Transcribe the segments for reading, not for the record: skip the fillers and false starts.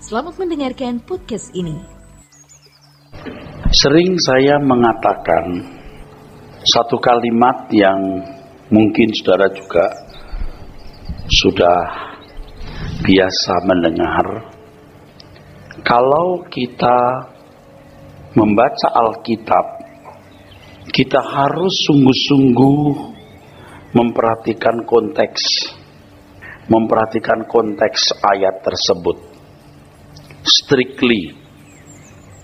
Selamat mendengarkan podcast ini. Sering saya mengatakan satu kalimat yang mungkin saudara juga sudah biasa mendengar. Kalau kita membaca Alkitab, kita harus sungguh-sungguh memperhatikan konteks ayat tersebut. Strictly,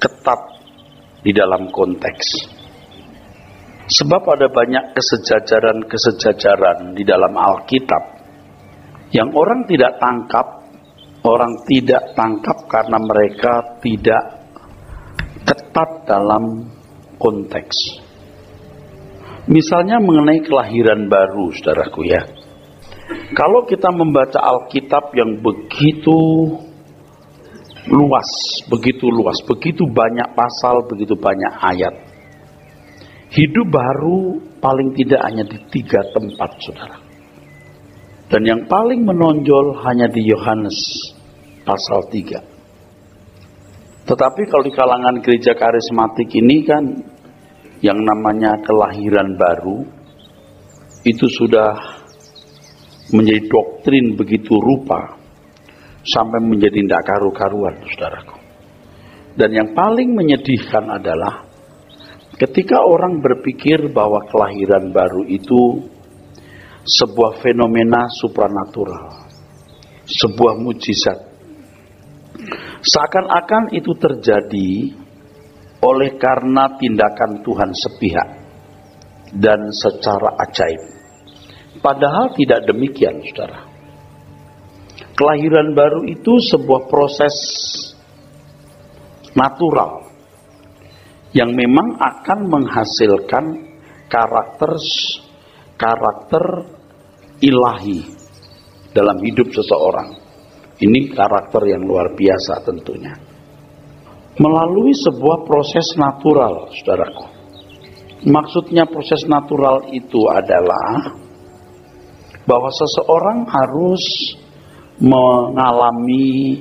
ketat di dalam konteks. Sebab ada banyak kesejajaran di dalam Alkitab yang orang tidak tangkap karena mereka tidak ketat dalam konteks. Misalnya mengenai kelahiran baru, saudaraku ya. Kalau kita membaca Alkitab yang begitu luas, begitu banyak pasal, begitu banyak ayat. Hidup baru paling tidak hanya di 3 tempat, saudara. Dan yang paling menonjol hanya di Yohanes pasal 3. Tetapi kalau di kalangan gereja karismatik ini kan yang namanya kelahiran baru itu sudah menjadi doktrin begitu rupa sampai menjadi tidak karu-karuan, saudaraku. Dan yang paling menyedihkan adalah ketika orang berpikir bahwa kelahiran baru itu sebuah fenomena supranatural, sebuah mujizat. Seakan-akan itu terjadi oleh karena tindakan Tuhan sepihak dan secara ajaib. Padahal tidak demikian, saudara. Kelahiran baru itu sebuah proses natural yang memang akan menghasilkan karakter ilahi dalam hidup seseorang. Ini karakter yang luar biasa tentunya. Melalui sebuah proses natural, saudaraku. Maksudnya proses natural itu adalah bahwa seseorang harus mengalami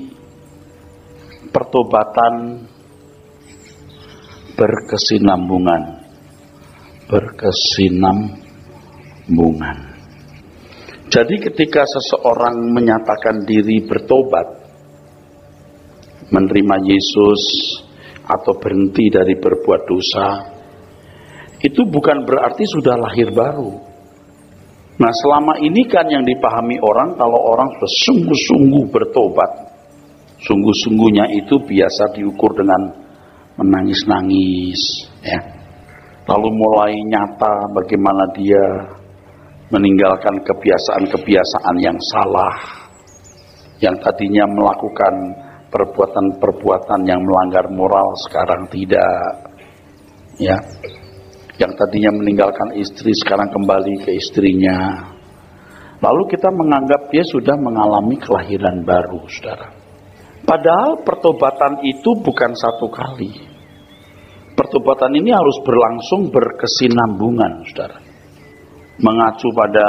pertobatan berkesinambungan. Jadi ketika seseorang menyatakan diri bertobat, menerima Yesus atau berhenti dari berbuat dosa, itu bukan berarti sudah lahir baru. Nah, selama ini kan yang dipahami orang, kalau orang sudah sungguh-sungguh bertobat, sungguh-sungguhnya itu biasa diukur dengan menangis-nangis, ya. Lalu mulai nyata bagaimana dia meninggalkan kebiasaan-kebiasaan yang salah, yang tadinya melakukan perbuatan-perbuatan yang melanggar moral, sekarang tidak, ya. Yang tadinya meninggalkan istri sekarang kembali ke istrinya. Lalu kita menganggap dia sudah mengalami kelahiran baru, saudara. Padahal pertobatan itu bukan satu kali. Pertobatan ini harus berlangsung berkesinambungan, saudara. Mengacu pada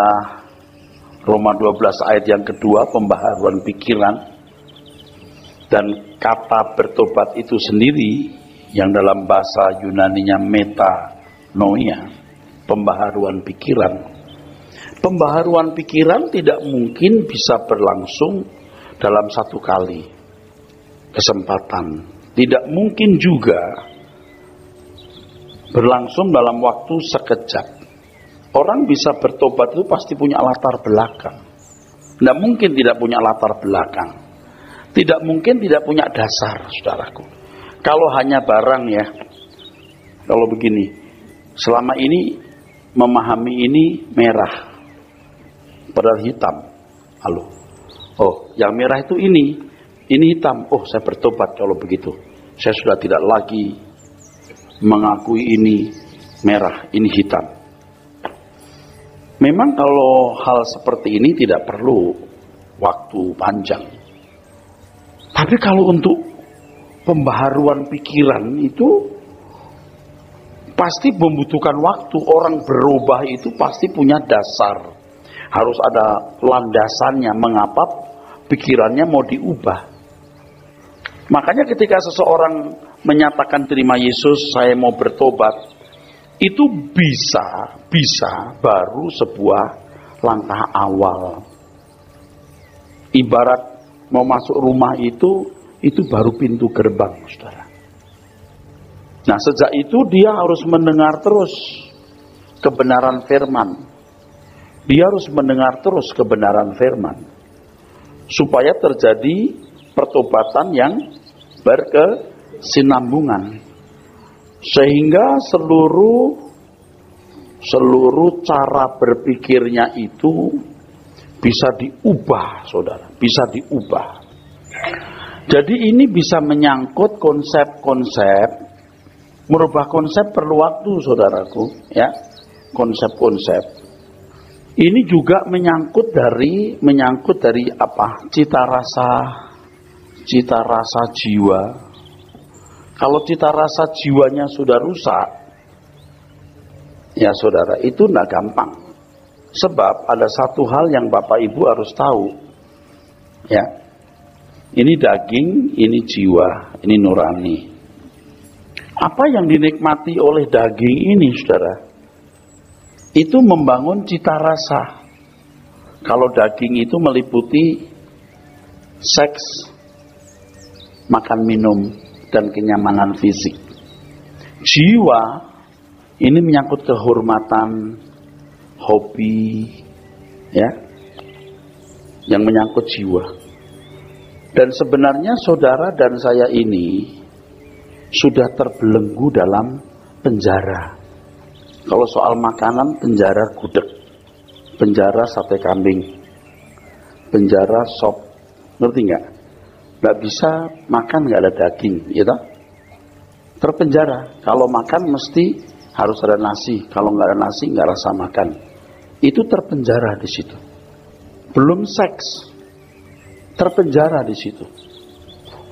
Roma 12 ayat yang kedua, pembaharuan pikiran. Dan kata bertobat itu sendiri yang dalam bahasa Yunaninya metanoia, pembaharuan pikiran. Pembaharuan pikiran tidak mungkin bisa berlangsung dalam satu kali kesempatan. Tidak mungkin juga berlangsung dalam waktu sekejap. Orang bisa bertobat itu pasti punya latar belakang. Tidak mungkin tidak punya latar belakang. Tidak mungkin tidak punya dasar, saudaraku. Kalau hanya barang ya, kalau begini, selama ini memahami ini merah, padahal hitam. Halo. Oh, yang merah itu ini hitam. Oh, saya bertobat kalau begitu. Saya sudah tidak lagi mengakui ini merah, ini hitam. Memang kalau hal seperti ini tidak perlu waktu panjang. Tapi kalau untuk pembaharuan pikiran itu pasti membutuhkan waktu. Orang berubah itu pasti punya dasar. Harus ada landasannya mengapa pikirannya mau diubah. Makanya ketika seseorang menyatakan terima Yesus, saya mau bertobat, itu bisa baru sebuah langkah awal. Ibarat mau masuk rumah itu baru pintu gerbang, saudara. Nah, sejak itu dia harus mendengar terus kebenaran firman. Dia harus mendengar terus kebenaran firman. Supaya terjadi pertobatan yang berkesinambungan. Sehingga seluruh cara berpikirnya itu bisa diubah, saudara. Bisa diubah. Jadi ini bisa menyangkut konsep-konsep. Merubah konsep perlu waktu, saudaraku, ya. Konsep-konsep. Ini juga menyangkut dari apa? Cita rasa jiwa. Kalau cita rasa jiwanya sudah rusak, ya saudara, itu tidak gampang. Sebab ada satu hal yang Bapak Ibu harus tahu, ya. Ini daging, ini jiwa, ini nurani. Apa yang dinikmati oleh daging ini, saudara? Itu membangun cita rasa. Kalau daging itu meliputi seks, makan minum, dan kenyamanan fisik. Jiwa ini menyangkut kehormatan, hobi, ya, yang menyangkut jiwa. Dan sebenarnya saudara dan saya ini sudah terbelenggu dalam penjara. Kalau soal makanan, penjara gudeg, penjara sate kambing, penjara sop, ngerti nggak? Nggak bisa makan nggak ada daging, gitu. Terpenjara. Kalau makan mesti harus ada nasi. Kalau nggak ada nasi nggak rasa makan. Itu terpenjara di situ. Belum seks, terpenjara di situ.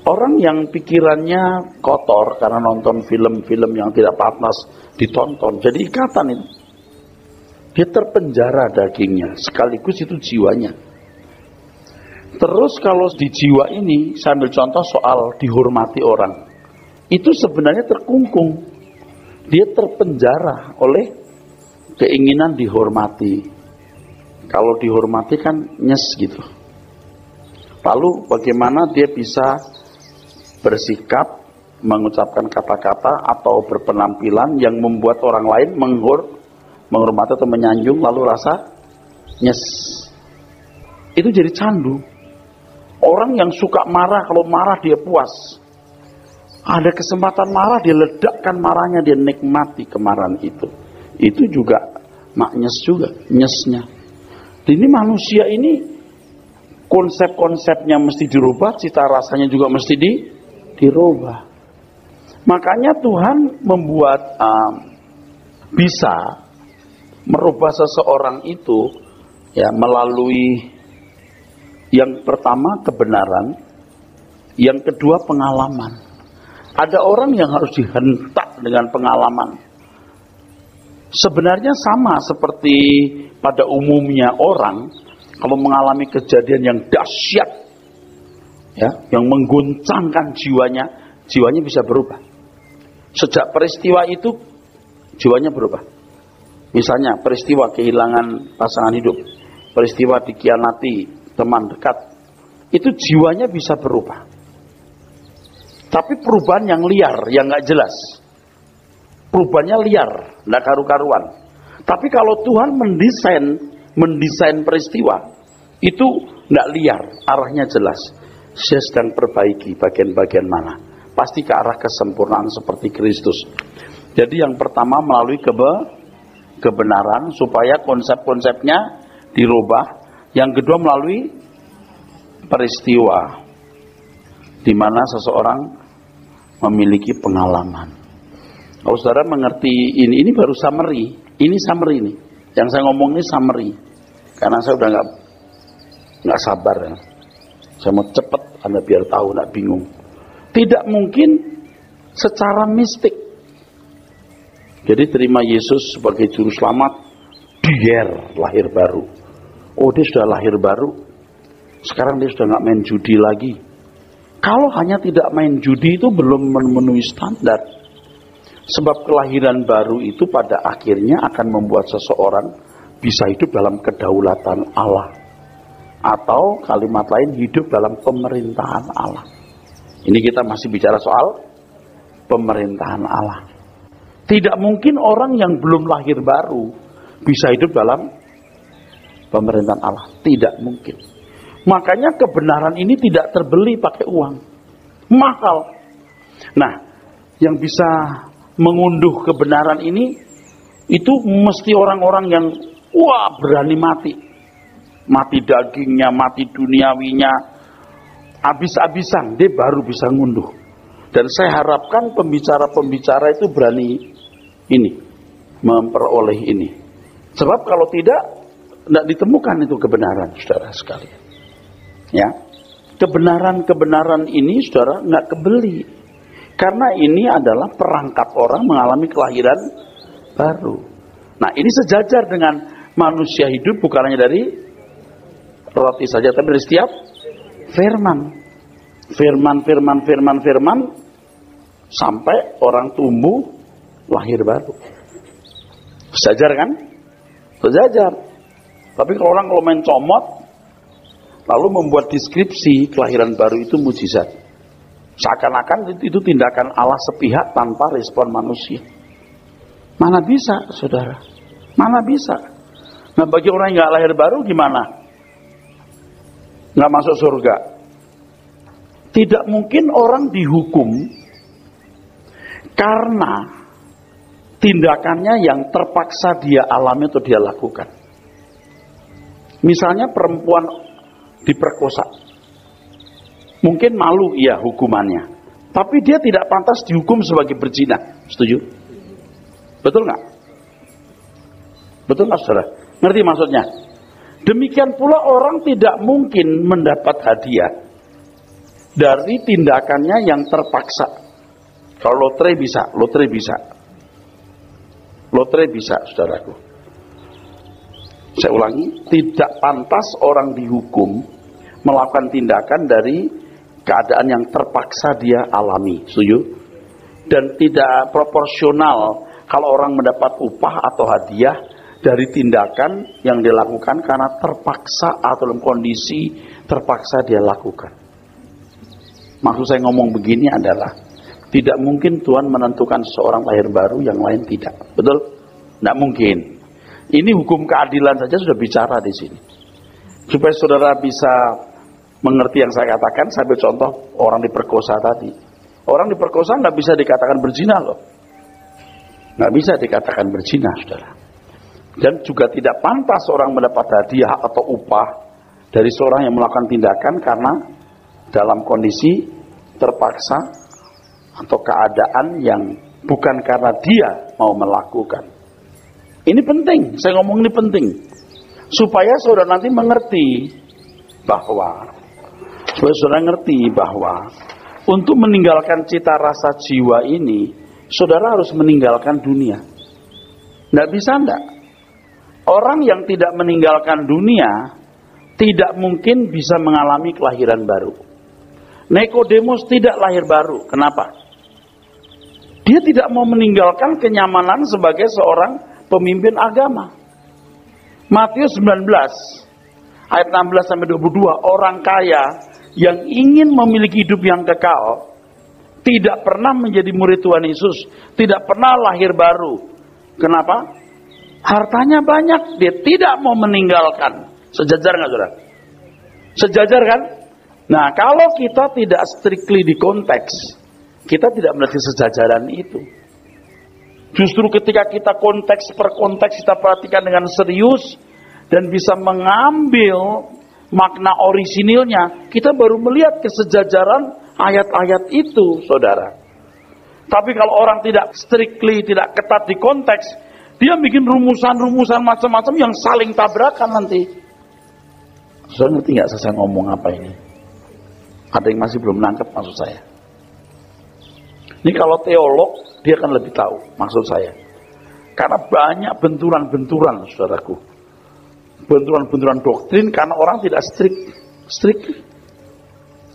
Orang yang pikirannya kotor karena nonton film-film yang tidak pantas ditonton, jadi ikatan itu. Dia terpenjara dagingnya, sekaligus itu jiwanya. Terus kalau di jiwa ini, saya ambil contoh soal dihormati orang. Itu sebenarnya terkungkung. Dia terpenjara oleh keinginan dihormati. Kalau dihormati kan nyes gitu. Lalu bagaimana dia bisa bersikap, mengucapkan kata-kata atau berpenampilan yang membuat orang lain menghormati atau menyanjung, lalu rasa nyes. Itu jadi candu. Orang yang suka marah, kalau marah dia puas. Ada kesempatan marah, dia ledakkan marahnya, dia nikmati kemarahan itu. Itu juga maknyes juga, nyesnya. Ini manusia ini konsep-konsepnya mesti dirubah, cita rasanya juga mesti dirubah. Makanya Tuhan membuat bisa merubah seseorang itu ya melalui yang pertama kebenaran, yang kedua pengalaman. Ada orang yang harus dihentak dengan pengalaman. Sebenarnya sama seperti pada umumnya orang kalau mengalami kejadian yang dahsyat, ya, yang mengguncangkan jiwanya bisa berubah. Sejak peristiwa itu jiwanya berubah. Misalnya peristiwa kehilangan pasangan hidup, peristiwa dikhianati teman dekat, itu jiwanya bisa berubah. Tapi perubahan yang liar, yang nggak jelas. Perubahannya liar, nggak karu-karuan. Tapi kalau Tuhan mendesain peristiwa, itu nggak liar, arahnya jelas. Saya sedang perbaiki bagian-bagian mana. Pasti ke arah kesempurnaan seperti Kristus. Jadi yang pertama melalui kebenaran supaya konsep-konsepnya dirubah. Yang kedua melalui peristiwa di mana seseorang memiliki pengalaman. Kalau saudara mengerti ini baru summary. Ini summary ini. Yang saya ngomong ini summary. Karena saya udah nggak sabar ya. Saya mau cepat Anda biar tahu, nggak bingung. Tidak mungkin secara mistik. Jadi terima Yesus sebagai juru selamat, dia lahir baru. Oh, dia sudah lahir baru. Sekarang dia sudah nggak main judi lagi. Kalau hanya tidak main judi itu belum memenuhi standar. Sebab kelahiran baru itu pada akhirnya akan membuat seseorang bisa hidup dalam kedaulatan Allah. Atau kalimat lain, hidup dalam pemerintahan Allah. Ini kita masih bicara soal pemerintahan Allah. Tidak mungkin orang yang belum lahir baru bisa hidup dalam pemerintahan Allah. Tidak mungkin. Makanya kebenaran ini tidak terbeli pakai uang. Mahal. Nah, yang bisa mengunduh kebenaran ini itu mesti orang-orang yang berani mati. Mati dagingnya, mati duniawinya, habis-habisan dia baru bisa ngunduh. Dan saya harapkan pembicara-pembicara itu berani memperoleh ini. Sebab kalau tidak ditemukan itu kebenaran, saudara sekalian. Ya, kebenaran ini, saudara, nggak kebeli. Karena ini adalah perangkat orang mengalami kelahiran baru. Nah, ini sejajar dengan manusia hidup bukan hanya dari roti saja, tapi dari setiap firman, sampai orang tumbuh lahir baru. Sejajar kan? Sejajar. Tapi kalau orang main comot, lalu membuat deskripsi kelahiran baru itu mujizat. Seakan-akan itu tindakan Allah sepihak tanpa respon manusia. Mana bisa, saudara? Mana bisa? Nah, bagi orang yang nggak lahir baru gimana? Nggak masuk surga. Tidak mungkin orang dihukum karena tindakannya yang terpaksa dia alami atau dia lakukan. Misalnya perempuan diperkosa. Mungkin malu ya hukumannya. Tapi dia tidak pantas dihukum sebagai berzina. Setuju? Betul nggak? Betul nggak, saudara? Ngerti maksudnya? Demikian pula orang tidak mungkin mendapat hadiah dari tindakannya yang terpaksa. Kalau lotre bisa. Lotre bisa, saudaraku. Saya ulangi, tidak pantas orang dihukum melakukan tindakan dari keadaan yang terpaksa dia alami. Setuju? Dan tidak proporsional kalau orang mendapat upah atau hadiah dari tindakan yang dilakukan karena terpaksa atau dalam kondisi terpaksa dia lakukan. Maksud saya ngomong begini adalah tidak mungkin Tuhan menentukan seorang lahir baru, yang lain tidak. Betul? Tidak mungkin. Ini hukum keadilan saja sudah bicara di sini. Supaya saudara bisa mengerti yang saya katakan, saya ambil contoh orang diperkosa tadi. Orang diperkosa nggak bisa dikatakan berzina loh. Nggak bisa dikatakan berzina, saudara. Dan juga tidak pantas orang mendapat hadiah atau upah dari seorang yang melakukan tindakan karena dalam kondisi terpaksa atau keadaan yang bukan karena dia mau melakukan. Ini penting, saya ngomong ini penting. Supaya saudara nanti mengerti bahwa untuk meninggalkan cita rasa jiwa ini, saudara harus meninggalkan dunia. Nggak bisa enggak? Orang yang tidak meninggalkan dunia tidak mungkin bisa mengalami kelahiran baru. Nikodemus tidak lahir baru. Kenapa? Dia tidak mau meninggalkan kenyamanan sebagai seorang pemimpin agama. Matius 19 ayat 16 sampai 22, orang kaya yang ingin memiliki hidup yang kekal tidak pernah menjadi murid Tuhan Yesus, tidak pernah lahir baru. Kenapa? Hartanya banyak, dia tidak mau meninggalkan. Sejajar nggak, saudara? Sejajar kan? Nah, kalau kita tidak strictly di konteks, kita tidak melihat sejajaran itu. Justru ketika kita konteks per konteks kita perhatikan dengan serius dan bisa mengambil makna orisinilnya, kita baru melihat kesejajaran ayat-ayat itu, saudara. Tapi kalau orang tidak strictly, tidak ketat di konteks, dia bikin rumusan-rumusan macam-macam yang saling tabrakan nanti. Saudara ngerti nggak saya ngomong apa ini? Ada yang masih belum nangkep maksud saya. Ini kalau teolog, dia akan lebih tahu maksud saya. Karena banyak benturan-benturan, saudaraku. Benturan-benturan doktrin karena orang tidak strict.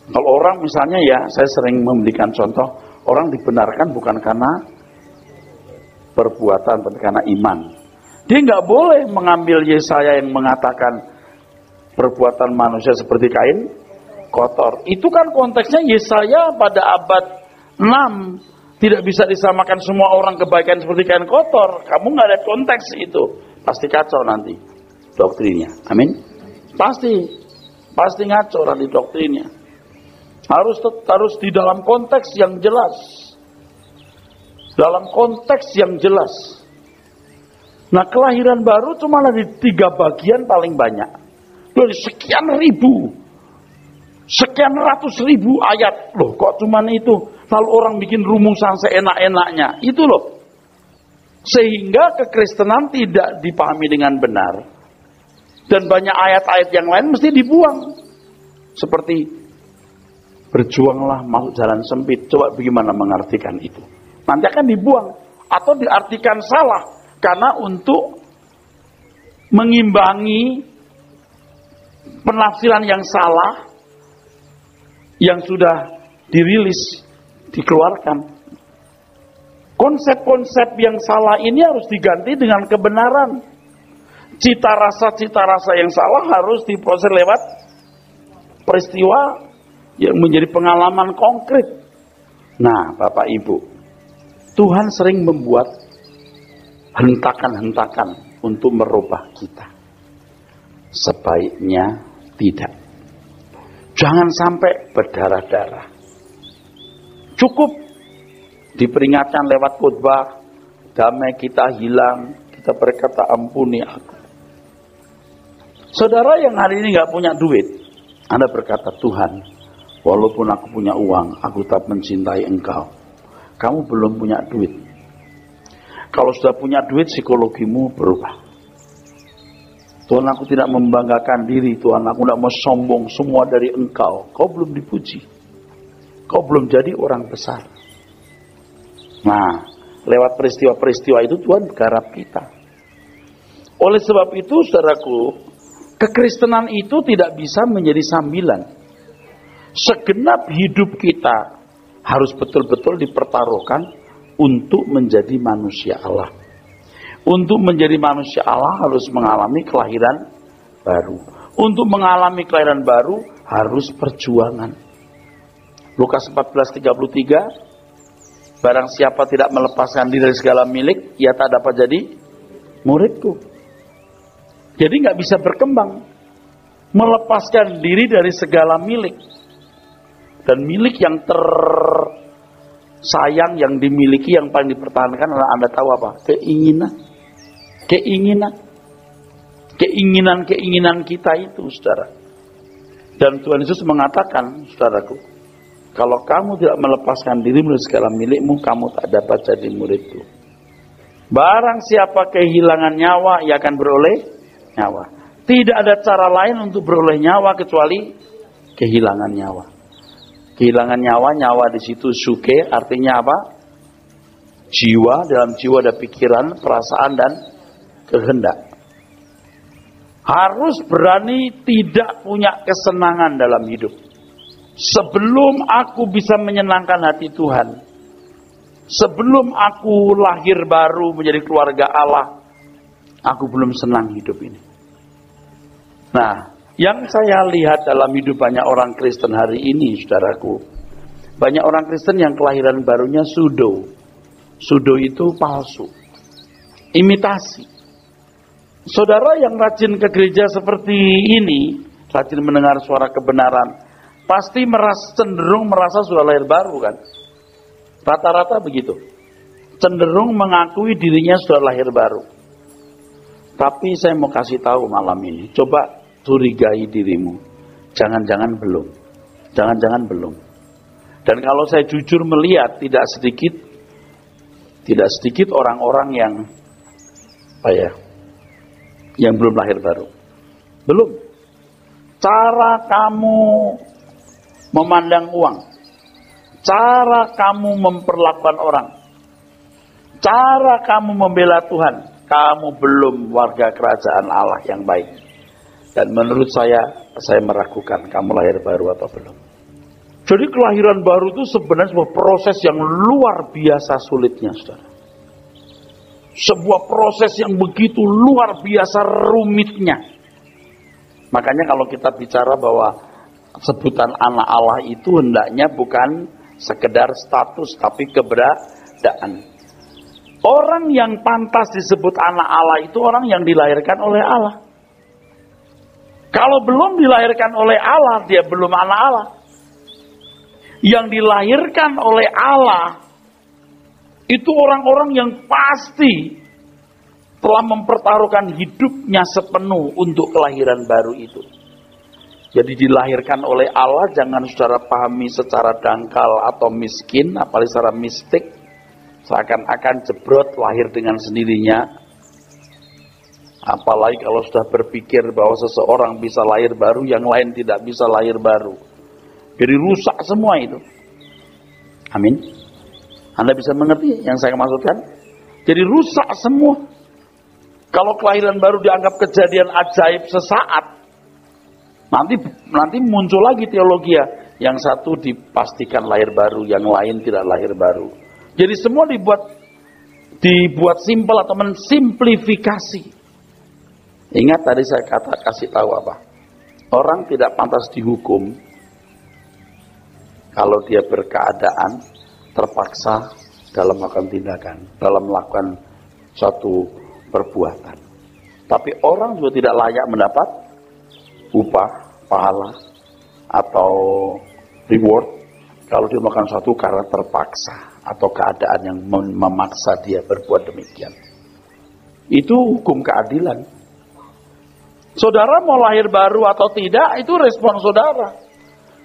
Kalau orang misalnya ya, saya sering memberikan contoh, orang dibenarkan bukan karena perbuatan, tapi karena iman. Dia nggak boleh mengambil Yesaya yang mengatakan perbuatan manusia seperti kain kotor. Itu kan konteksnya Yesaya pada abad 6. Tidak bisa disamakan semua orang kebaikan seperti kain kotor. Kamu nggak ada konteks itu. Pasti kacau nanti doktrinnya. Amin. Pasti ngaco nanti doktrinnya. Harus di dalam konteks yang jelas. Dalam konteks yang jelas. Nah, kelahiran baru cuma ada di 3 bagian paling banyak. Dari sekian ribu, sekian ratus ribu ayat. Loh, kok cuma itu? Lalu orang bikin rumusan seenak-enaknya. Itu loh. Sehingga kekristenan tidak dipahami dengan benar. Dan banyak ayat-ayat yang lain mesti dibuang. Seperti berjuanglah masuk jalan sempit. Coba bagaimana mengartikan itu? Nanti akan dibuang. Atau diartikan salah. Karena untuk mengimbangi penafsiran yang salah yang sudah dirilis, dikeluarkan. Konsep-konsep yang salah ini harus diganti dengan kebenaran. Cita rasa yang salah harus diproses lewat peristiwa yang menjadi pengalaman konkret. Nah, Bapak Ibu, Tuhan sering membuat hentakan-hentakan untuk merubah kita. Sebaiknya tidak. Jangan sampai berdarah-darah. Cukup diperingatkan lewat khotbah, damai kita hilang, kita berkata ampuni aku. Saudara yang hari ini nggak punya duit, Anda berkata, Tuhan, walaupun aku punya uang, aku tetap mencintai Engkau. Kamu belum punya duit. Kalau sudah punya duit, psikologimu berubah. Tuhan, aku tidak membanggakan diri. Tuhan, aku tidak mau sombong, semua dari Engkau. Kau belum dipuji. Kau belum jadi orang besar. Nah, lewat peristiwa-peristiwa itu Tuhan garap kita. Oleh sebab itu, saudaraku, kekristenan itu tidak bisa menjadi sambilan. Segenap hidup kita harus betul-betul dipertaruhkan untuk menjadi manusia Allah. Untuk menjadi manusia Allah harus mengalami kelahiran baru. Untuk mengalami kelahiran baru harus perjuangan. Lukas 14:33, barang siapa tidak melepaskan diri dari segala milik, ia tak dapat jadi muridku. Jadi nggak bisa berkembang. Melepaskan diri dari segala milik. Dan milik yang sayang yang dimiliki yang paling dipertahankan adalah, Anda tahu apa? Keinginan kita itu, saudara. Dan Tuhan Yesus mengatakan, saudaraku, kalau kamu tidak melepaskan dirimu dari segala milikmu, kamu tak dapat jadi muridku. Barang siapa kehilangan nyawa, ia akan beroleh nyawa. Tidak ada cara lain untuk beroleh nyawa kecuali kehilangan nyawa. Kehilangan nyawa di situ suke, artinya apa? Jiwa, dalam jiwa ada pikiran, perasaan, dan kehendak. Harus berani tidak punya kesenangan dalam hidup. Sebelum aku bisa menyenangkan hati Tuhan, sebelum aku lahir baru menjadi keluarga Allah, aku belum senang hidup ini. Nah, yang saya lihat dalam hidup banyak orang Kristen hari ini, saudaraku, banyak orang Kristen yang kelahiran barunya pseudo. Pseudo itu palsu, imitasi. Saudara yang rajin ke gereja seperti ini, rajin mendengar suara kebenaran, pasti cenderung merasa sudah lahir baru kan? Rata-rata begitu. Cenderung mengakui dirinya sudah lahir baru. Tapi saya mau kasih tahu malam ini, coba curigai dirimu. Jangan-jangan belum. Jangan-jangan belum. Dan kalau saya jujur melihat, tidak sedikit orang-orang yang belum lahir baru. Belum. Cara kamu memandang uang, cara kamu memperlakukan orang, cara kamu membela Tuhan, kamu belum warga kerajaan Allah yang baik. Dan menurut saya meragukan kamu lahir baru atau belum. Jadi kelahiran baru itu sebenarnya sebuah proses yang luar biasa sulitnya, saudara. Sebuah proses yang begitu luar biasa rumitnya. Makanya kalau kita bicara bahwa sebutan anak Allah itu hendaknya bukan sekedar status, tapi keberadaan. Orang yang pantas disebut anak Allah itu orang yang dilahirkan oleh Allah. Kalau belum dilahirkan oleh Allah, dia belum anak Allah. Yang dilahirkan oleh Allah itu orang-orang yang pasti telah mempertaruhkan hidupnya sepenuh untuk kelahiran baru itu. Jadi dilahirkan oleh Allah, jangan saudara pahami secara dangkal atau miskin, apalagi secara mistik, seakan-akan jebrot lahir dengan sendirinya. Apalagi kalau sudah berpikir bahwa seseorang bisa lahir baru, yang lain tidak bisa lahir baru. Jadi rusak semua itu. Amin. Anda bisa mengerti yang saya maksudkan? Jadi rusak semua. Kalau kelahiran baru dianggap kejadian ajaib sesaat, nanti muncul lagi teologi ya. Yang satu dipastikan lahir baru, yang lain tidak lahir baru. Jadi semua dibuat simpel atau mensimplifikasi. Ingat tadi saya kasih tahu apa? Orang tidak pantas dihukum kalau dia berkeadaan terpaksa dalam melakukan tindakan, dalam melakukan suatu perbuatan. Tapi orang juga tidak layak mendapat upah, pahala, atau reward kalau dia melakukan suatu karena terpaksa atau keadaan yang memaksa dia berbuat demikian. Itu hukum keadilan. Saudara mau lahir baru atau tidak, itu respon saudara.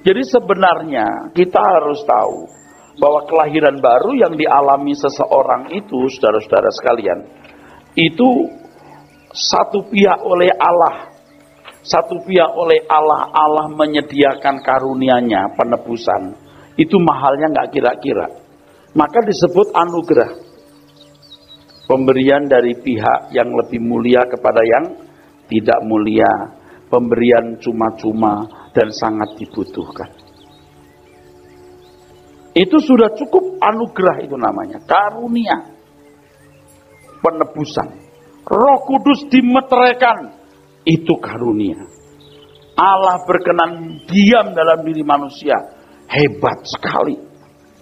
Jadi sebenarnya kita harus tahu bahwa kelahiran baru yang dialami seseorang itu, saudara-saudara sekalian, itu satu pihak oleh Allah. Satu pihak oleh Allah, Allah menyediakan karunia-Nya, penebusan. Itu mahalnya nggak kira-kira. Maka disebut anugerah. Pemberian dari pihak yang lebih mulia kepada yang tidak mulia. Pemberian cuma-cuma dan sangat dibutuhkan. Itu sudah cukup anugerah, itu namanya karunia, penebusan. Roh Kudus dimeteraikan, itu karunia. Allah berkenan diam dalam diri manusia, hebat sekali.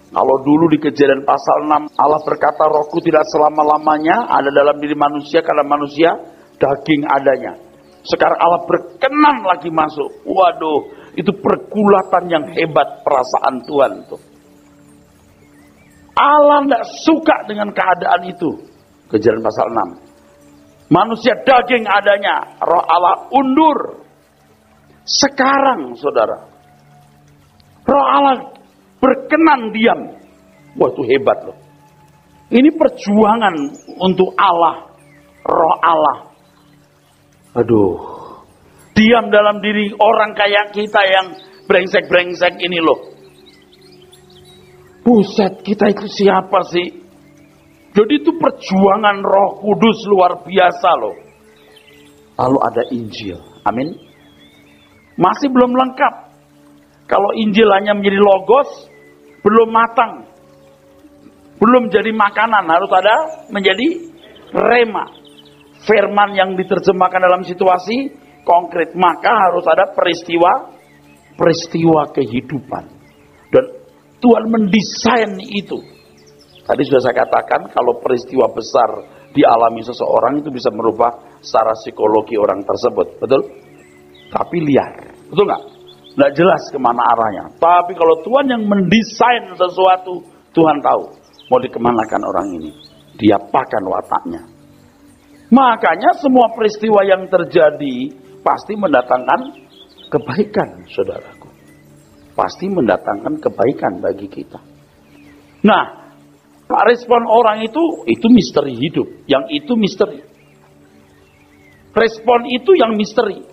Kalau dulu di Kejadian pasal 6 Allah berkata, Rohku tidak selama-lamanya ada dalam diri manusia karena manusia daging adanya. Sekarang Allah berkenan lagi masuk. Waduh, itu pergulatan yang hebat perasaan Tuhan tuh. Allah tidak suka dengan keadaan itu. Kejadian pasal 6. Manusia daging adanya, roh Allah undur. Sekarang saudara, roh Allah berkenan diam. Wah, itu hebat loh. Ini perjuangan untuk Allah, roh Allah. Aduh, diam dalam diri orang kayak kita yang brengsek-brengsek ini loh. Buset, kita itu siapa sih? Jadi itu perjuangan Roh Kudus luar biasa loh. Lalu ada Injil, amin. Masih belum lengkap. Kalau Injil hanya menjadi logos, belum matang, belum jadi makanan, harus ada menjadi rema. Firman yang diterjemahkan dalam situasi konkret, maka harus ada peristiwa kehidupan. Dan Tuhan mendesain itu. Tadi sudah saya katakan, kalau peristiwa besar dialami seseorang itu bisa merubah secara psikologi orang tersebut, betul? Tapi liar, betul nggak? Nggak jelas kemana arahnya. Tapi kalau Tuhan yang mendesain sesuatu, Tuhan tahu mau dikemanakan orang ini, diapakan wataknya. Makanya semua peristiwa yang terjadi pasti mendatangkan kebaikan, saudaraku. Pasti mendatangkan kebaikan bagi kita. Nah, respon orang itu misteri hidup. Yang itu misteri. Respon itu yang misteri.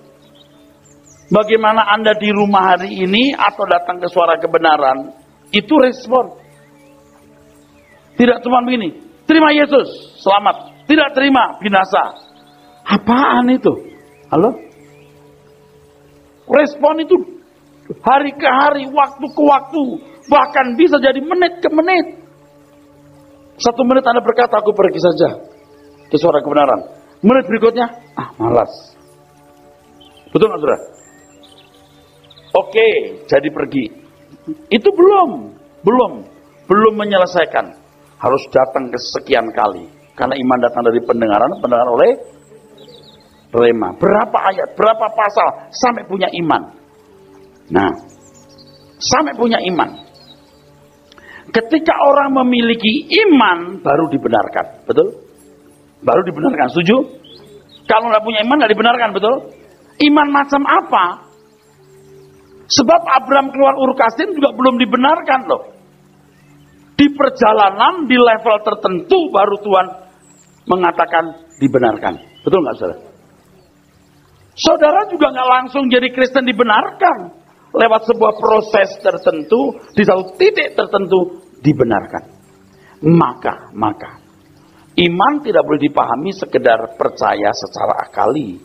Bagaimana Anda di rumah hari ini atau datang ke suara kebenaran, itu respon. Tidak cuma begini, terima Yesus, selamat. Tidak terima, binasa. Apaan itu? Halo? Respon itu hari ke hari, waktu ke waktu, bahkan bisa jadi menit ke menit. 1 menit Anda berkata, aku pergi saja ke suara kebenaran. Menit berikutnya, malas. Betul nggak, saudara? Oke, jadi pergi. Itu belum menyelesaikan. Harus datang ke sekian kali. Karena iman datang dari pendengaran oleh rema. Berapa ayat, berapa pasal sampai punya iman. Nah, sampai punya iman. Ketika orang memiliki iman, baru dibenarkan. Betul? Baru dibenarkan. Setuju? Kalau nggak punya iman, nggak dibenarkan. Betul? Iman macam apa? Sebab Abraham keluar Ur Kasdim juga belum dibenarkan loh. Di perjalanan, di level tertentu, baru Tuhan mengatakan dibenarkan. Betul nggak, saudara? Saudara juga nggak langsung jadi Kristen dibenarkan. Lewat sebuah proses tertentu, di satu titik tertentu, dibenarkan. Maka, iman tidak boleh dipahami sekedar percaya secara akali.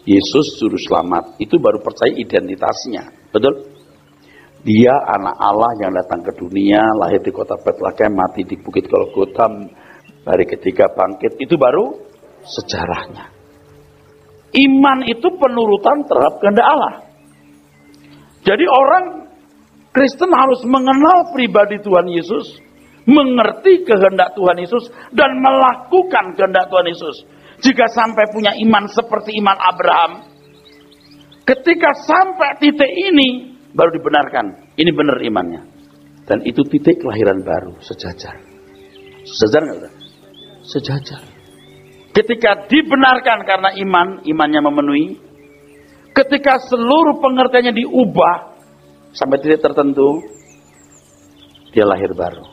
Yesus juru selamat, itu baru percaya identitasnya. Betul? Dia anak Allah yang datang ke dunia, lahir di kota Betlehem, mati di bukit Golgota, hari ketiga bangkit. Itu baru sejarahnya. Iman itu penurutan terhadap kehendak Allah. Jadi orang Kristen harus mengenal pribadi Tuhan Yesus, mengerti kehendak Tuhan Yesus, dan melakukan kehendak Tuhan Yesus. Jika sampai punya iman seperti iman Abraham, ketika sampai titik ini, baru dibenarkan. Ini benar imannya. Dan itu titik kelahiran baru, sejajar. Sejajar nggak? Sejajar. Ketika dibenarkan karena imannya memenuhi. Ketika seluruh pengertiannya diubah, sampai titik tertentu, dia lahir baru.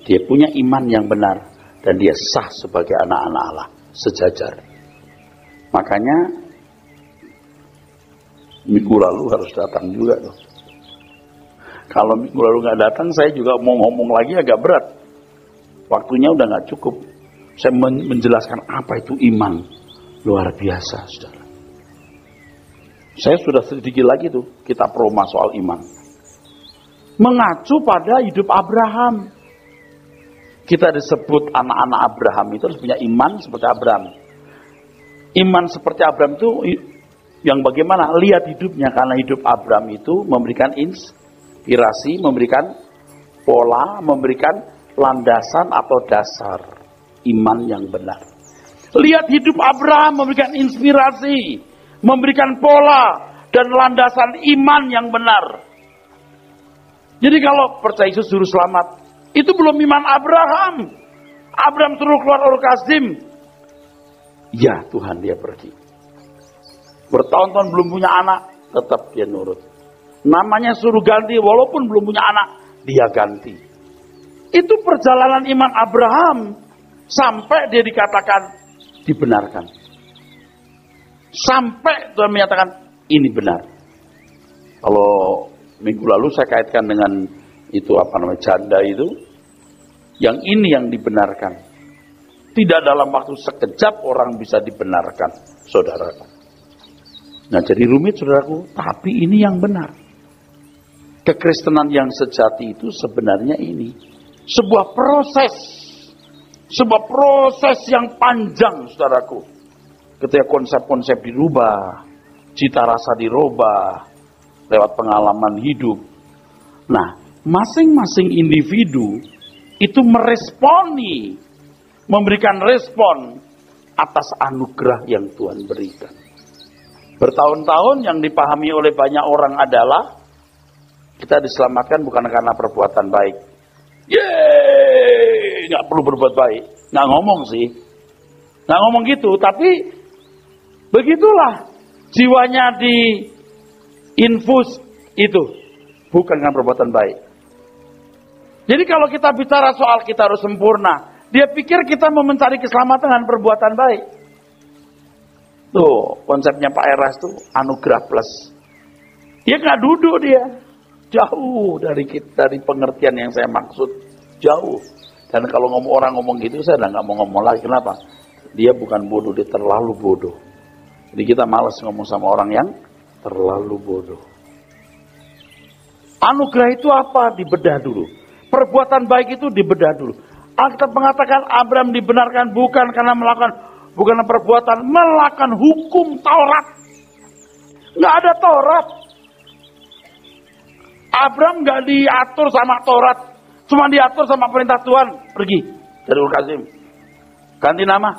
Dia punya iman yang benar. Dan dia sah sebagai anak-anak Allah. Sejajar. Makanya minggu lalu harus datang juga tuh. Kalau minggu lalu nggak datang, saya juga mau ngomong lagi agak berat. Waktunya udah nggak cukup. Saya menjelaskan apa itu iman. Luar biasa, saudara. Saya sudah sedikit lagi tuh kitab Roma soal iman. Mengacu pada hidup Abraham. Kita disebut anak-anak Abraham itu harus punya iman seperti Abraham. Iman seperti Abraham itu yang bagaimana? Lihat hidupnya, karena hidup Abraham itu memberikan inspirasi, memberikan pola, memberikan landasan atau dasar iman yang benar. Lihat hidup Abraham memberikan inspirasi, memberikan pola dan landasan iman yang benar. Jadi kalau percaya Yesus juru selamat, itu belum iman Abraham. Abraham suruh keluar Ur Kasdim. Ya Tuhan, dia pergi. Bertahun-tahun belum punya anak, tetap dia nurut. Namanya suruh ganti, walaupun belum punya anak, dia ganti. Itu perjalanan iman Abraham. Sampai dia dikatakan dibenarkan. Sampai Tuhan menyatakan ini benar. Kalau minggu lalu saya kaitkan dengan itu janda itu. Yang ini yang dibenarkan. Tidak dalam waktu sekejap orang bisa dibenarkan, saudaraku. Nah, jadi rumit, saudaraku, tapi ini yang benar. Kekristenan yang sejati itu sebenarnya ini. Sebuah proses yang panjang, saudaraku. Ketika konsep-konsep dirubah, cita rasa dirubah, lewat pengalaman hidup. Nah, masing-masing individu itu meresponi, memberikan respon atas anugerah yang Tuhan berikan. Bertahun-tahun yang dipahami oleh banyak orang adalah kita diselamatkan bukan karena perbuatan baik. Yeay, nggak perlu berbuat baik. Nggak ngomong sih, nggak ngomong gitu. Tapi begitulah jiwanya diinfus itu bukan karena perbuatan baik. Jadi kalau kita bicara soal kita harus sempurna, dia pikir kita mau mencari keselamatan dengan perbuatan baik. Tuh, konsepnya Pak Eras tuh anugerah plus. Dia nggak duduk dia. Jauh dari pengertian yang saya maksud. Jauh. Dan kalau orang ngomong gitu, saya udah nggak mau ngomong lagi. Kenapa? Dia bukan bodoh, dia terlalu bodoh. Jadi kita malas ngomong sama orang yang terlalu bodoh. Anugerah itu apa? Dibedah dulu. Perbuatan baik itu dibedah dulu. Alkitab mengatakan Abraham dibenarkan bukan karena bukan perbuatan, melakukan hukum Taurat. Nggak ada Taurat. Abraham nggak diatur sama Taurat, cuma diatur sama perintah Tuhan. Pergi dari Ur Kasdim, ganti nama.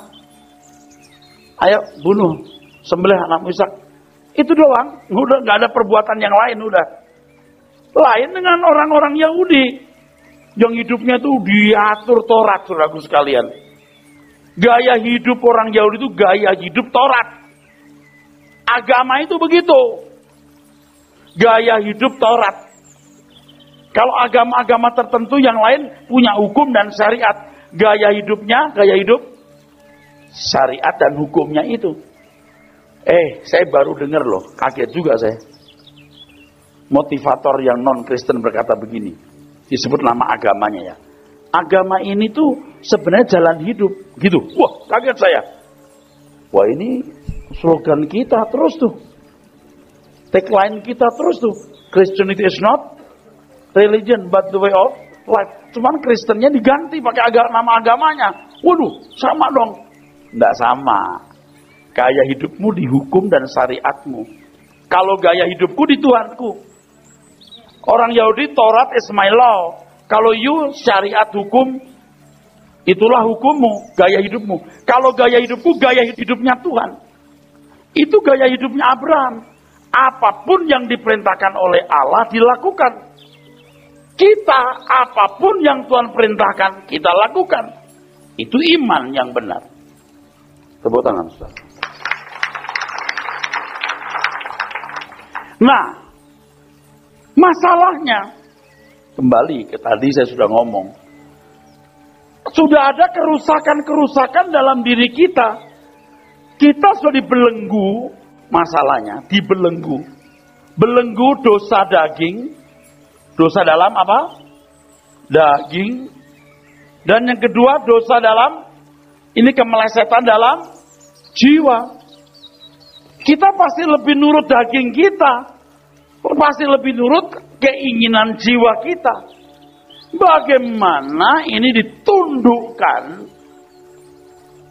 Ayo bunuh, sembelih anakmu Ishak. Itu doang. Udah nggak ada perbuatan yang lain udah. Lain dengan orang-orang Yahudi yang hidupnya tuh diatur Taurat, saudaraku sekalian. Gaya hidup orang Yahudi itu gaya hidup Taurat. Agama itu begitu. Gaya hidup Taurat. Kalau agama-agama tertentu yang lain punya hukum dan syariat. Gaya hidupnya, gaya hidup syariat dan hukumnya itu. Saya baru dengar loh, kaget juga saya. Motivator yang non-Kristen berkata begini. Disebut nama agamanya ya. Agama ini tuh sebenarnya jalan hidup. Gitu. Wah, kaget saya. Wah, ini slogan kita terus tuh. Tagline kita terus tuh. Christianity is not religion but the way of life. Cuman Kristennya diganti pakai nama agamanya. Waduh, sama dong. Nggak sama. Gaya hidupmu dihukum dan syariatmu. Kalau gaya hidupku di Tuhanku. Orang Yahudi, Taurat is my law. Kalau you, syariat hukum, itulah hukummu, gaya hidupmu. Kalau gaya hidupku, gaya hidupnya Tuhan. Itu gaya hidupnya Abraham. Apapun yang diperintahkan oleh Allah, dilakukan. Kita, apapun yang Tuhan perintahkan, kita lakukan. Itu iman yang benar. Tepuk tangan, saudara. Nah, masalahnya, kembali ke tadi saya sudah ngomong, sudah ada kerusakan-kerusakan dalam diri kita. Kita sudah dibelenggu, masalahnya, dibelenggu. Belenggu dosa daging, dosa dalam apa? Daging. Dan yang kedua, dosa dalam, ini kemelesetan dalam jiwa. Kita pasti lebih nurut daging kita. Pasti lebih nurut keinginan jiwa kita. Bagaimana ini ditundukkan,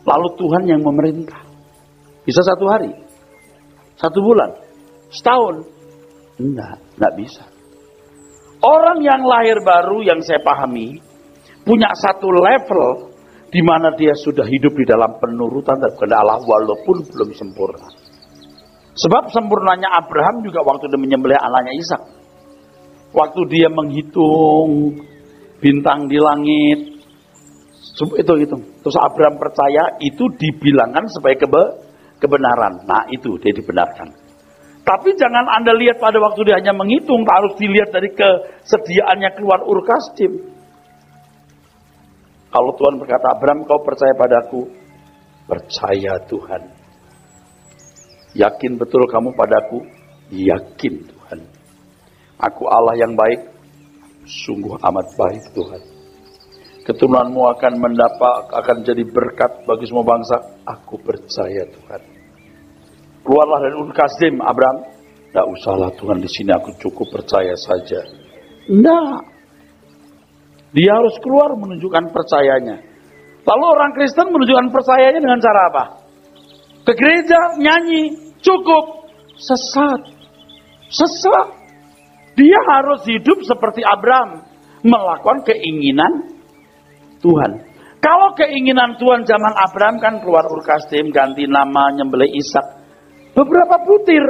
lalu Tuhan yang memerintah. Bisa 1 hari, 1 bulan, setahun? Enggak bisa. Orang yang lahir baru yang saya pahami, punya satu level di mana dia sudah hidup di dalam penurutan dan kehendak Allah walaupun belum sempurna. Sebab sempurnanya Abraham juga waktu dia menyembelih anaknya Ishak. Waktu dia menghitung bintang di langit. Itu. Terus Abraham percaya itu dibilangkan sebagai kebenaran. Nah itu dia dibenarkan. Tapi jangan Anda lihat pada waktu dia hanya menghitung. Harus dilihat dari kesediaannya keluar Ur Kasdim. Kalau Tuhan berkata, Abraham kau percaya padaku? Percaya Tuhan. Yakin betul kamu padaku? Yakin Tuhan. Aku Allah yang baik, sungguh amat baik Tuhan. Keturunanmu akan jadi berkat bagi semua bangsa. Aku percaya Tuhan. Keluarlah dari Ur Kasdim, Abraham. Tidak usahlah Tuhan, di sini aku cukup percaya saja. Tidak. Dia harus keluar menunjukkan percayanya. Lalu orang Kristen menunjukkan percayanya dengan cara apa? Ke gereja, nyanyi. Cukup. Sesat. Dia harus hidup seperti Abraham. Melakukan keinginan Tuhan. Kalau keinginan Tuhan zaman Abraham kan keluar Ur Kasdim, ganti nama, nyembelih Ishak. Beberapa butir.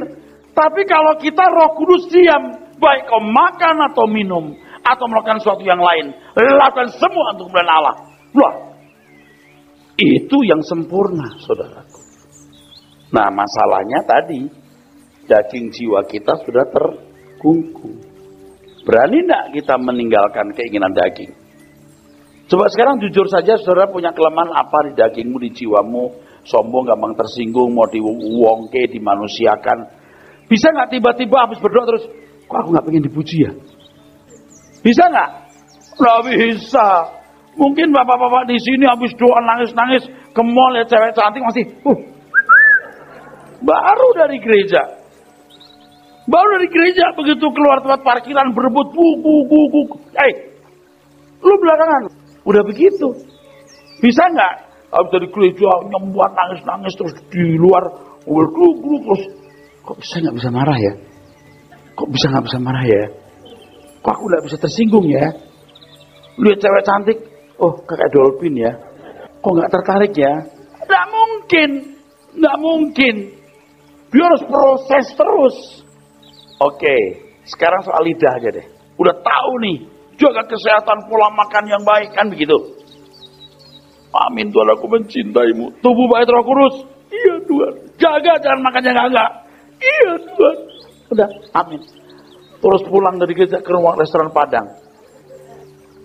Tapi kalau kita Roh Kudus diam. Baik kau makan atau minum. Atau melakukan sesuatu yang lain. Lakukan semua untuk kemuliaan Allah. Wah. Itu yang sempurna, saudaraku. Nah masalahnya tadi, daging jiwa kita sudah terkungkung. Berani tidak kita meninggalkan keinginan daging? Coba sekarang jujur saja, saudara punya kelemahan apa di dagingmu, di jiwamu? Sombong, gampang tersinggung, mau diwongke, dimanusiakan. Bisa nggak tiba-tiba habis berdoa terus, kok aku nggak pengen dipuji ya? Bisa nggak? Nggak bisa. Mungkin bapak-bapak di sini habis doa nangis-nangis, ke mall ya cewek cantik masih, baru dari gereja. Baru dari gereja begitu keluar tempat parkiran berebut buku. Lu belakangan udah begitu. Bisa nggak? Habis dari gereja nyembuhan nangis terus di luar terus kok bisa nggak bisa marah ya? Kok bisa nggak bisa marah ya? Kok aku nggak bisa tersinggung ya? Lihat cewek cantik, oh kayak dolphin ya? Kok nggak tertarik ya? Nggak mungkin. Dia harus proses terus. Oke, sekarang soal lidah aja deh. Udah tahu nih, jaga kesehatan, pola makan yang baik kan begitu. Amin Tuhan, aku mencintaimu. Tubuh baik Roh Kudus. Iya Tuhan. Jaga jangan makan yang enggak. Iya Tuhan. Udah, amin. Terus pulang dari gereja ke rumah restoran Padang.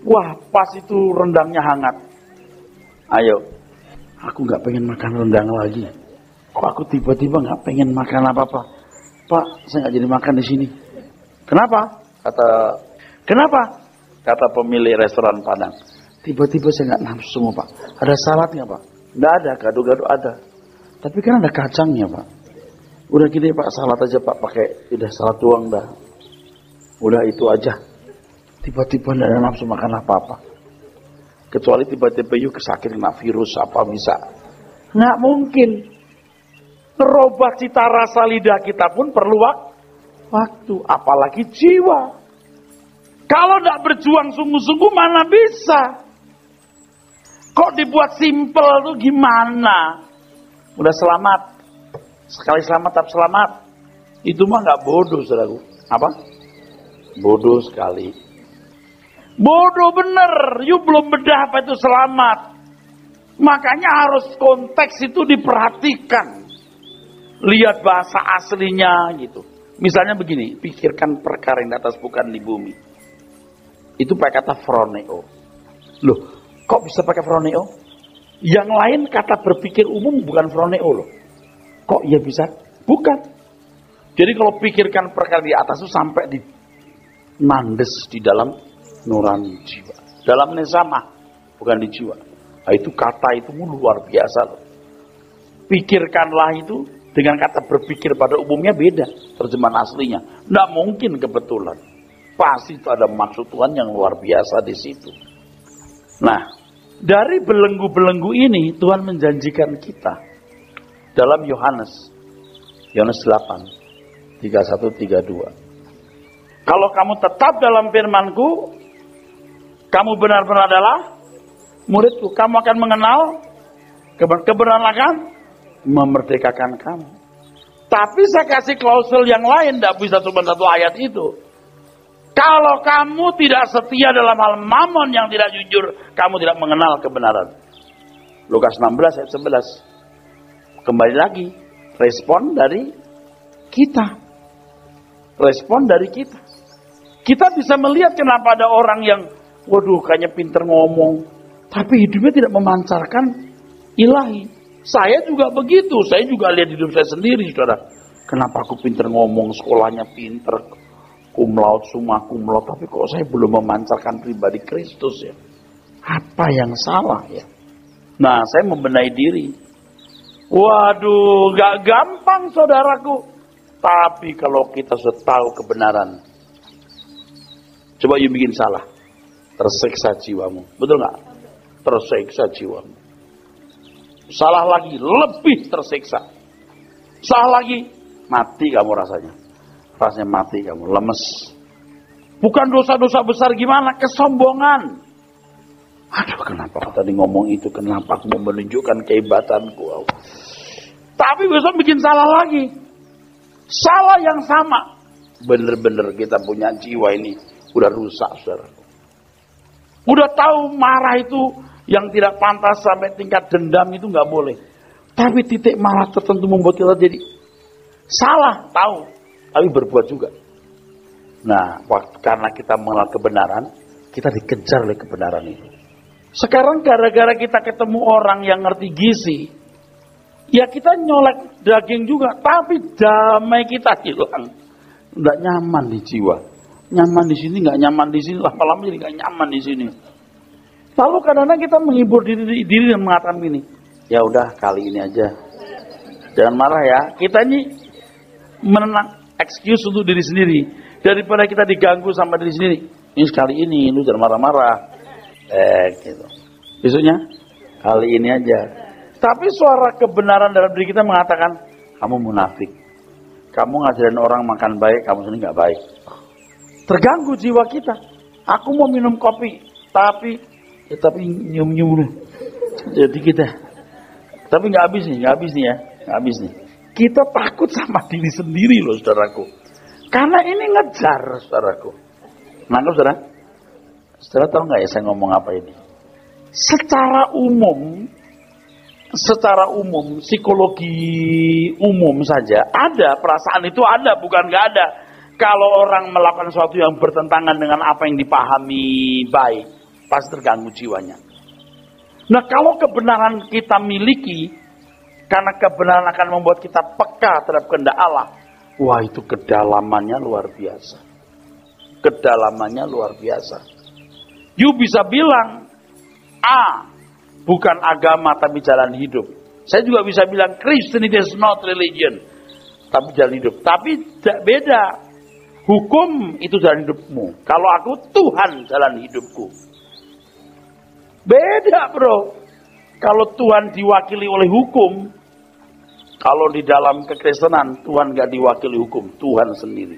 Wah, pas itu rendangnya hangat. Ayo, aku nggak pengen makan rendang lagi. Kok aku tiba-tiba nggak pengen makan apa-apa? Pak, saya nggak jadi makan di sini. Kenapa? Kata pemilik restoran Padang. Tiba-tiba saya nggak nafsu semua Pak. Ada saladnya Pak? Nggak ada, gado-gado ada. Tapi kan ada kacangnya Pak. Udah gini Pak, salad aja Pak, pakai udah salad doang dah. Udah itu aja. Tiba-tiba nggak ada nafsu makan apa-apa. Kecuali tiba-tiba yuk sakit kena virus apa bisa. Nggak mungkin. Merubah cita rasa lidah kita pun perlu waktu. Apalagi jiwa. Kalau nggak berjuang sungguh-sungguh mana bisa. Kok dibuat simpel tuh gimana? Udah selamat. Sekali selamat tetap selamat. Itu mah nggak bodoh saudaraku. Apa? Bodoh sekali. Bodoh bener. You belum bedah apa itu selamat. Makanya harus konteks itu diperhatikan. Lihat bahasa aslinya gitu. Misalnya begini. Pikirkan perkara yang di atas bukan di bumi. Itu pakai kata phroneo. Loh, kok bisa pakai phroneo? Yang lain kata berpikir umum bukan phroneo loh. Kok ya bisa? Bukan. Jadi kalau pikirkan perkara di atas itu sampai di nandes di dalam nurani jiwa. Dalam nesama, bukan di jiwa. Nah, itu kata itu luar biasa loh. Pikirkanlah itu dengan kata berpikir pada umumnya beda. Terjemahan aslinya. Nggak mungkin kebetulan. Pasti itu ada maksud Tuhan yang luar biasa di situ. Nah, dari belenggu-belenggu ini Tuhan menjanjikan kita dalam Yohanes 8 31-32. Kalau kamu tetap dalam firman-Ku, kamu benar-benar adalah murid-Ku. Kamu akan mengenal kebenaran akan memerdekakan kamu. Tapi saya kasih klausul yang lain, tidak bisa cuma satu ayat itu. Kalau kamu tidak setia dalam hal mamon yang tidak jujur, kamu tidak mengenal kebenaran. Lukas 16 ayat 11. Kembali lagi, respon dari kita. Respon dari kita. Kita bisa melihat kenapa ada orang yang, waduh kayaknya pinter ngomong, tapi hidupnya tidak memancarkan ilahi. Saya juga begitu, saya juga lihat hidup saya sendiri, saudara. Kenapa aku pinter ngomong, sekolahnya pinter, cum laude, summa cum laude, tapi kok saya belum memancarkan pribadi Kristus ya? Apa yang salah ya? Nah, saya membenahi diri. Waduh, gak gampang saudaraku. Tapi kalau kita sudah tahu kebenaran, coba you bikin salah, tersiksa jiwamu. Betul gak? Tersiksa jiwamu. Salah lagi, lebih tersiksa. Salah lagi, mati kamu rasanya. Rasanya mati kamu, lemes. Bukan dosa-dosa besar gimana, kesombongan. Aduh, kenapa aku tadi ngomong itu? Kenapa aku mau menunjukkan kehebatanku? Tapi besok bikin salah lagi. Salah yang sama. Bener-bener kita punya jiwa ini udah rusak, saudara. Udah tahu marah itu yang tidak pantas sampai tingkat dendam itu nggak boleh. Tapi titik marah tertentu membuat kita jadi salah, tahu, tapi berbuat juga. Nah, karena kita mengenal kebenaran, kita dikejar oleh kebenaran itu. Sekarang gara-gara kita ketemu orang yang ngerti gizi, ya kita nyolek daging juga, tapi damai kita hilang. Nggak nyaman di jiwa. Nyaman di sini, nggak nyaman di sini, lama-lama jadi nggak nyaman di sini. Lalu kadang-kadang kita menghibur diri dan mengatakan gini, ya udah kali ini aja, jangan marah ya. Kita ini menenang, excuse untuk diri sendiri daripada kita diganggu sama diri sendiri. Ini sekali ini, lu jangan marah-marah. Gitu. Besoknya kali ini aja. Tapi suara kebenaran dalam diri kita mengatakan, kamu munafik. Kamu ngajarin orang makan baik, kamu sendiri nggak baik. Terganggu jiwa kita. Aku mau minum kopi, tapi nyium-nyium. Jadi kita, tapi nggak habis nih ya, nggak habis nih. Kita takut sama diri sendiri loh, saudaraku. Karena ini ngejar, saudaraku. Nangkep, saudara? Saudara tahu nggak ya saya ngomong apa ini? Secara umum, psikologi umum saja ada, perasaan itu ada, bukan nggak ada. Kalau orang melakukan sesuatu yang bertentangan dengan apa yang dipahami baik, pasti terganggu jiwanya. Nah, kalau kebenaran kita miliki, karena kebenaran akan membuat kita peka terhadap kehendak Allah, wah itu kedalamannya luar biasa. Kedalamannya luar biasa. You bisa bilang, bukan agama tapi jalan hidup. Saya juga bisa bilang Christianity is not religion, tapi jalan hidup. Tapi beda. Hukum itu jalan hidupmu. Kalau aku Tuhan jalan hidupku. Beda, bro. Kalau Tuhan diwakili oleh hukum, kalau di dalam kekristenan Tuhan gak diwakili hukum, Tuhan sendiri.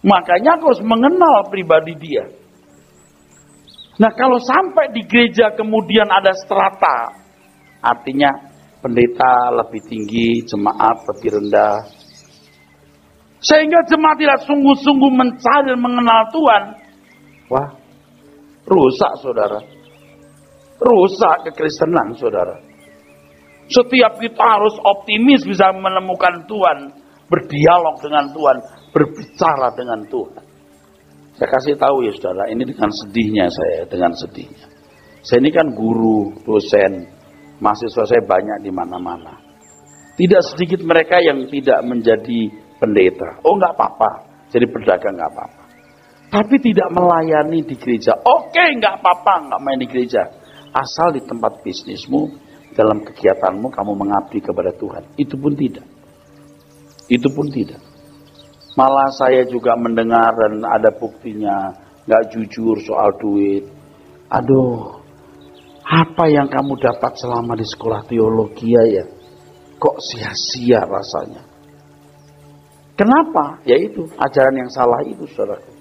Makanya aku harus mengenal pribadi dia. Nah, kalau sampai di gereja kemudian ada strata, artinya pendeta lebih tinggi, jemaat lebih rendah, sehingga jemaat tidak sungguh-sungguh mencari dan mengenal Tuhan. Wah, rusak, saudara. Rusak kekristenan, saudara. Setiap kita harus optimis bisa menemukan Tuhan, berdialog dengan Tuhan, berbicara dengan Tuhan. Saya kasih tahu ya, saudara, ini dengan sedihnya saya, dengan sedihnya. Saya ini kan guru, dosen, mahasiswa saya banyak di mana-mana. Tidak sedikit mereka yang tidak menjadi pendeta. Oh, nggak apa-apa. Jadi pedagang nggak apa-apa. Tapi tidak melayani di gereja. Oke, nggak apa-apa, nggak main di gereja. Asal di tempat bisnismu, dalam kegiatanmu, kamu mengabdi kepada Tuhan. Itu pun tidak. Itu pun tidak. Malah saya juga mendengar dan ada buktinya, nggak jujur soal duit. Aduh, apa yang kamu dapat selama di sekolah teologi ya? Kok sia-sia rasanya? Kenapa? Yaitu ajaran yang salah itu, saudaraku.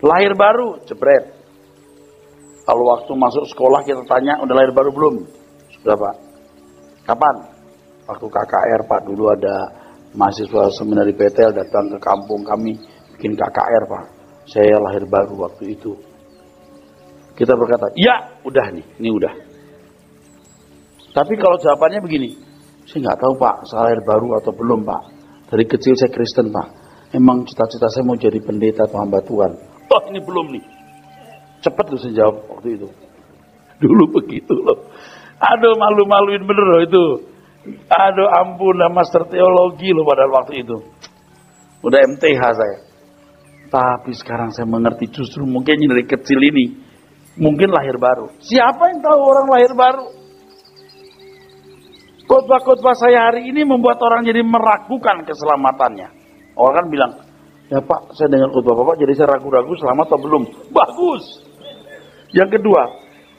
Lahir baru, jebret. Kalau waktu masuk sekolah kita tanya, udah lahir baru belum? Sudah, Pak. Kapan? Waktu KKR, Pak. Dulu ada mahasiswa seminari PTL datang ke kampung kami, bikin KKR, Pak. Saya lahir baru waktu itu. Kita berkata, ya, udah nih, ini udah. Tapi kalau jawabannya begini, saya nggak tahu, Pak, saya lahir baru atau belum, Pak. Dari kecil saya Kristen, Pak. Emang cita-cita saya mau jadi pendeta atau hamba Tuhan. Oh, ini belum nih. Cepat tuh saya jawab waktu itu. Dulu begitu loh. Aduh, malu-maluin bener loh itu. Aduh, ampun, master teologi loh pada waktu itu. Udah MTH saya. Tapi sekarang saya mengerti, justru mungkin dari kecil ini, mungkin lahir baru. Siapa yang tahu orang lahir baru? Khotbah-khotbah saya hari ini membuat orang jadi meragukan keselamatannya. Orang kan bilang, ya Pak, saya dengar khotbah Bapak jadi saya ragu-ragu selamat atau belum. Bagus. Yang kedua,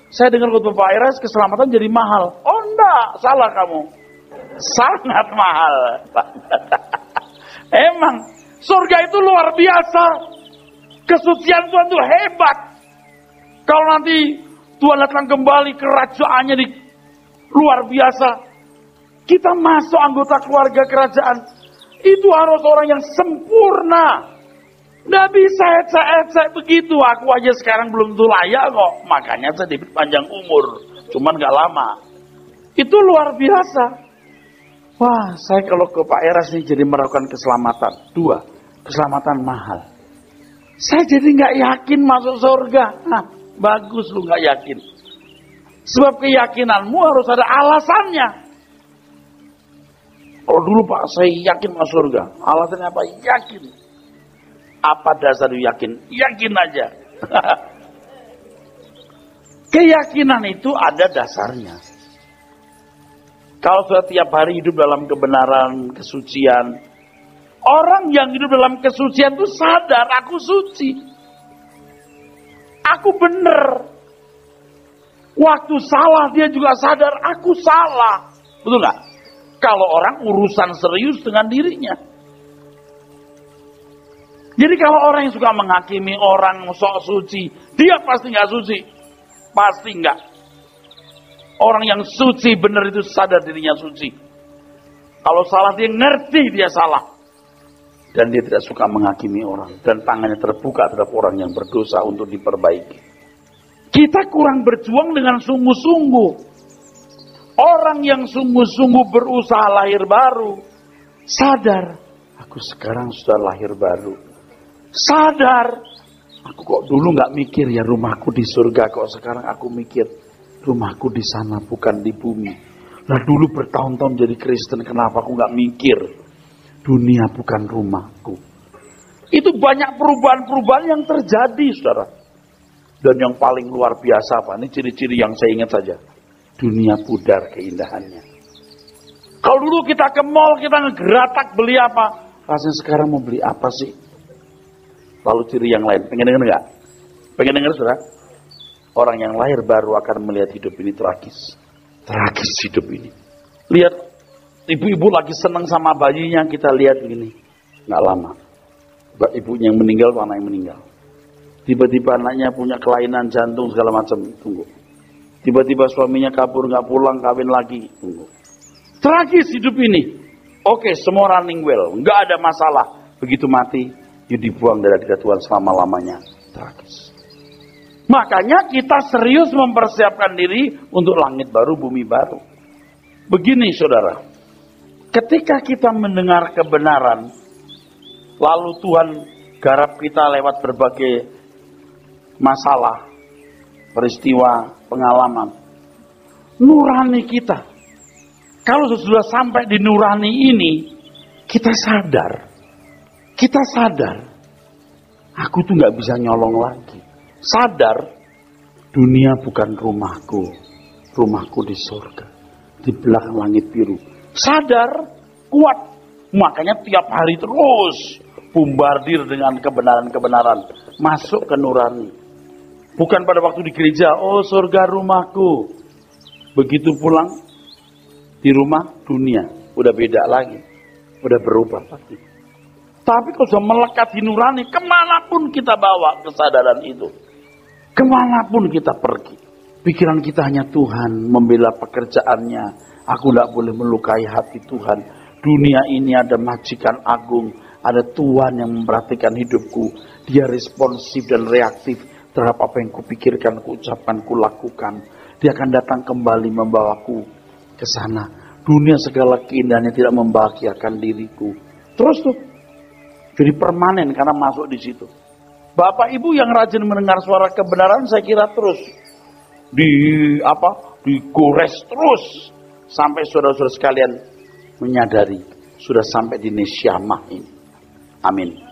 saya dengar khotbah Pak Iras keselamatan jadi mahal. Oh enggak, salah kamu. Sangat mahal. Emang, surga itu luar biasa. Kesucian Tuhan itu hebat. Kalau nanti Tuhan datang kembali, kerajaannya di luar biasa. Kita masuk anggota keluarga kerajaan, itu harus orang yang sempurna. Nggak bisa ecek-ecek begitu. Aku aja sekarang belum tentu layak kok. Makanya saya diberi panjang umur. Cuman nggak lama. Itu luar biasa. Wah, saya kalau ke Pak Eras nih jadi meragukan keselamatan. Dua, keselamatan mahal. Saya jadi nggak yakin masuk surga. Nah, bagus lu nggak yakin. Sebab keyakinanmu harus ada alasannya. Kalau dulu Pak, saya yakin masuk surga. Alasannya apa? Yakin. Apa dasar yakin? Yakin aja. Keyakinan itu ada dasarnya. Kalau sudah tiap hari hidup dalam kebenaran, kesucian, Orang yang hidup dalam kesucian itu sadar, aku suci. Aku benar. Waktu salah dia juga sadar, aku salah. Betul nggak? Kalau orang urusan serius dengan dirinya. Jadi kalau orang yang suka menghakimi orang sok suci, dia pasti nggak suci. Pasti nggak. Orang yang suci benar itu sadar dirinya suci. Kalau salah dia ngerti dia salah. Dan dia tidak suka menghakimi orang. Dan tangannya terbuka terhadap orang yang berdosa untuk diperbaiki. Kita kurang berjuang dengan sungguh-sungguh. Orang yang sungguh-sungguh berusaha lahir baru. Sadar. Aku sekarang sudah lahir baru. Sadar. Aku kok dulu gak mikir ya rumahku di surga. Kok sekarang aku mikir rumahku di sana bukan di bumi. Nah dulu bertahun-tahun jadi Kristen. Kenapa aku gak mikir dunia bukan rumahku. Itu banyak perubahan-perubahan yang terjadi, saudara. Dan yang paling luar biasa apa? Ini ciri-ciri yang saya ingat saja. Dunia pudar keindahannya. Kalau dulu kita ke mall, kita ngegeratak beli apa? Rasanya sekarang mau beli apa sih? Lalu ciri yang lain. Pengen denger nggak? Pengen denger, saudara? Orang yang lahir baru akan melihat hidup ini tragis. Tragis hidup ini. Lihat. Ibu-ibu lagi senang sama bayinya, kita lihat begini. Nggak lama. Ibunya yang meninggal, anak yang meninggal. Tiba-tiba anaknya punya kelainan jantung segala macam. Tunggu. Tiba-tiba suaminya kabur, nggak pulang, kawin lagi. Tunggu. Tragis hidup ini. Oke, semua running well. Nggak ada masalah. Begitu mati, you dibuang dari hadirat Tuhan selama-lamanya. Tragis. Makanya kita serius mempersiapkan diri untuk langit baru, bumi baru. Begini saudara. Ketika kita mendengar kebenaran, lalu Tuhan garap kita lewat berbagai masalah, peristiwa, pengalaman. Nurani kita. Kalau sudah sampai di nurani ini, kita sadar. Kita sadar. Aku tuh gak bisa nyolong lagi. Sadar, dunia bukan rumahku. Rumahku di surga. Di belakang langit biru. Sadar, kuat. Makanya tiap hari terus bombardir dengan kebenaran-kebenaran. Masuk ke nurani. Bukan pada waktu di gereja, oh surga rumahku. Begitu pulang, di rumah dunia. Udah beda lagi. Udah berubah lagi. Tapi kalau sudah melekat di nurani, kemanapun kita bawa kesadaran itu. Kemanapun kita pergi. Pikiran kita hanya Tuhan, membela pekerjaannya. Aku tidak boleh melukai hati Tuhan. Dunia ini ada majikan agung. Ada Tuhan yang memperhatikan hidupku. Dia responsif dan reaktif terhadap apa yang kupikirkan, kuucapkan, kulakukan. Dia akan datang kembali membawaku ke sana. Dunia segala keindahannya tidak membahagiakan diriku. Terus tuh. Jadi permanen karena masuk di situ. Bapak Ibu yang rajin mendengar suara kebenaran, saya kira terus digores terus. Sampai saudara-saudara sekalian menyadari sudah sampai di nesyamah ini. Amin.